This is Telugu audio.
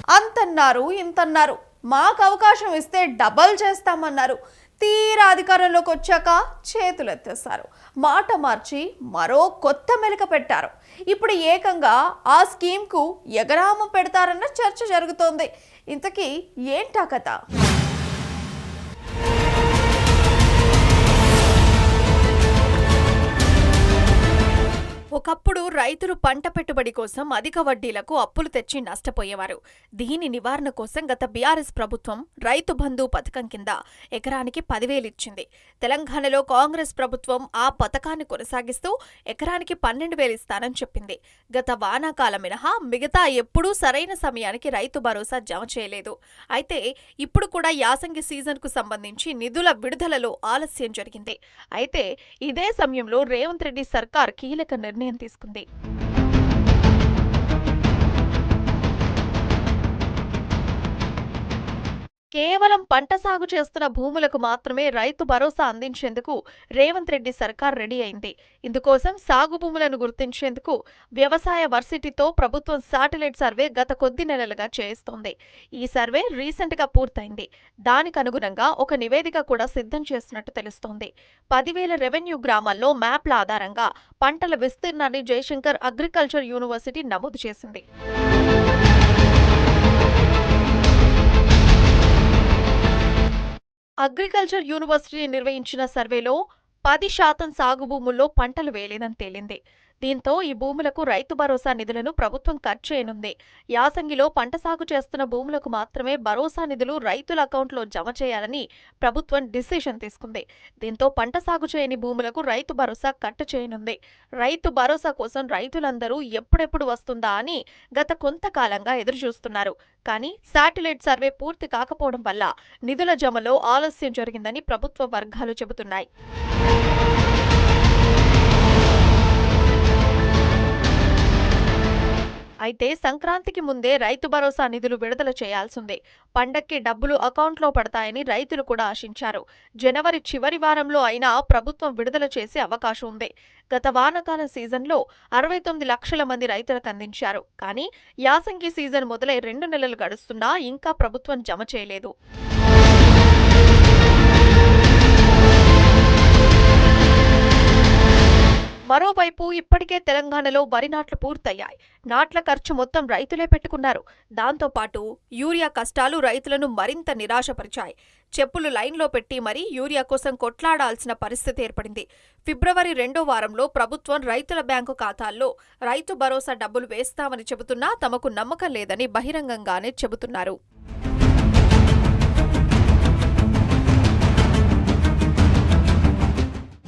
అంతన్నారు ఇంతన్నారు, మాకు అవకాశం ఇస్తే డబల్ చేస్తామన్నారు. తీరా అధికారంలోకి వచ్చాక చేతులెత్తేశారు. మాట మార్చి మరో కొత్త మెలిక పెట్టారు. ఇప్పుడు ఏకంగా ఆ స్కీమ్కు ఎగరామం పెడతారన్న చర్చ జరుగుతోంది. ఇంతకీ ఏంటా కథ? ఒకప్పుడు రైతులు పంట పెట్టుబడి కోసం అధిక వడ్డీలకు అప్పులు తెచ్చి నష్టపోయేవారు. దీని నివారణ కోసం గత బీఆర్ఎస్ ప్రభుత్వం రైతు బంధు పథకం కింద ఎకరానికి 10,000 ఇచ్చింది. తెలంగాణలో కాంగ్రెస్ ప్రభుత్వం ఆ పథకాన్ని కొనసాగిస్తూ ఎకరానికి 12,000 ఇస్తానని చెప్పింది. గత వానాకాలం మినహా మిగతా ఎప్పుడూ సరైన సమయానికి రైతు భరోసా జమ చేయలేదు. అయితే ఇప్పుడు కూడా యాసంగి సీజన్కు సంబంధించి నిధుల విడుదలలో ఆలస్యం జరిగింది. అయితే ఇదే సమయంలో రేవంత్ రెడ్డి సర్కార్ కీలక నిర్ణయం తీసుకుంది. కేవలం పంట సాగు చేస్తున్న భూములకు మాత్రమే రైతు భరోసా అందించేందుకు రేవంత్ రెడ్డి సర్కార్ రెడీ అయింది. ఇందుకోసం సాగు భూములను గుర్తించేందుకు వ్యవసాయ వర్సిటీతో ప్రభుత్వం శాటిలైట్ సర్వే గత కొద్ది నెలలుగా చేస్తోంది. ఈ సర్వే రీసెంట్ గా పూర్తయింది. దానికి అనుగుణంగా ఒక నివేదిక కూడా సిద్ధం చేసినట్టు తెలుస్తోంది. 10,000 రెవెన్యూ గ్రామాల్లో మ్యాప్ల ఆధారంగా పంటల విస్తీర్ణాన్ని జయశంకర్ అగ్రికల్చర్ యూనివర్సిటీ నమోదు చేసింది. అగ్రికల్చర్ యూనివర్సిటీ నిర్వహించిన సర్వేలో 10% సాగు భూముల్లో పంటలు వేయలేదని తేలింది. దీంతో ఈ భూములకు రైతు భరోసా నిధులను ప్రభుత్వం ఖర్చు చేయనుంది. యాసంగిలో పంట సాగు చేస్తున్న భూములకు మాత్రమే భరోసా నిధులు రైతుల అకౌంట్లో జమ చేయాలని ప్రభుత్వం డిసిషన్ తీసుకుంది. దీంతో పంట సాగు చేయని భూములకు రైతు భరోసా కట్ చేయనుంది. రైతు భరోసా కోసం రైతులందరూ ఎప్పుడెప్పుడు వస్తుందా అని గత కొంతకాలంగా ఎదురుచూస్తున్నారు. కానీ శాటిలైట్ సర్వే పూర్తి కాకపోవడం వల్ల నిధుల జమలో ఆలస్యం జరిగిందని ప్రభుత్వ వర్గాలు చెబుతున్నాయి. అయితే సంక్రాంతికి ముందే రైతు భరోసా నిధులు విడుదల చేయాల్సిందే. పండక్కి డబ్బులు అకౌంట్లో పడతాయని రైతులు కూడా ఆశించారు. జనవరి చివరి వారంలో అయినా ప్రభుత్వం విడుదల చేసే అవకాశం ఉంది. గత వానాకాలం సీజన్లో 69 లక్షల మంది రైతులకు అందించారు. కానీ యాసంగి సీజన్ మొదలై 2 నెలలు గడుస్తున్నా ఇంకా ప్రభుత్వం జమ చేయలేదు. మరోవైపు ఇప్పటికే తెలంగాణలో వరి నాట్లు పూర్తయ్యాయి. నాట్ల ఖర్చు మొత్తం రైతులే పెట్టుకున్నారు. దాంతోపాటు యూరియా కష్టాలు రైతులను మరింత నిరాశపరిచాయి. చెప్పులు లైన్లో పెట్టి మరీ యూరియా కోసం కొట్లాడాల్సిన పరిస్థితి ఏర్పడింది. ఫిబ్రవరి 2వ వారంలో ప్రభుత్వం రైతుల బ్యాంకు ఖాతాల్లో రైతు భరోసా డబ్బులు వేస్తామని చెబుతున్నా తమకు నమ్మకం లేదని బహిరంగంగానే చెబుతున్నారు.